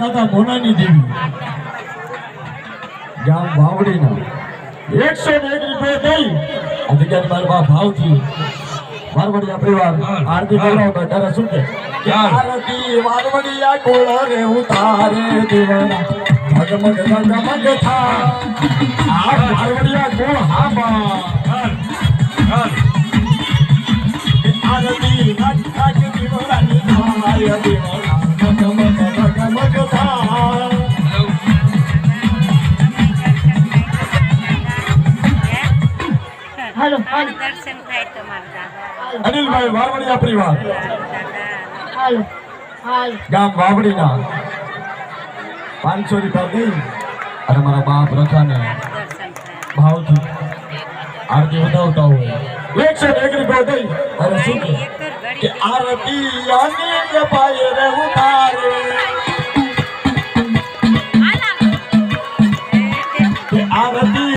દાદા મોનાની દેવી ગામ વાવડીના 101 રૂપિયા દઈ આ જગ્યાની મારા બા ભાવથી વારવડિયા પરિવાર આરતી ગૌરવતા ત્યારે શું કે આરતી વારવડિયા કોળ રે ઉતારે દેવના મગમગ મગમગ થા આ વારવડિયા કોળ હા બા આરતી નાચ નાચ દેવરાની થાય દેવના મગમગ મગમગ થા હાલો દર્શન થાય તમારા અનિલભાઈ વારવડિયા પરિવાર હાલો હાલો ગામ વાવડીના 500 રૂપિયા દઈ અને મારા બાપ રખાને ભાવથી આરતી વધાવતા હોય 101 રૂપિયા દઈ અને શું કે આરતી આને પાયે રે ઉતારે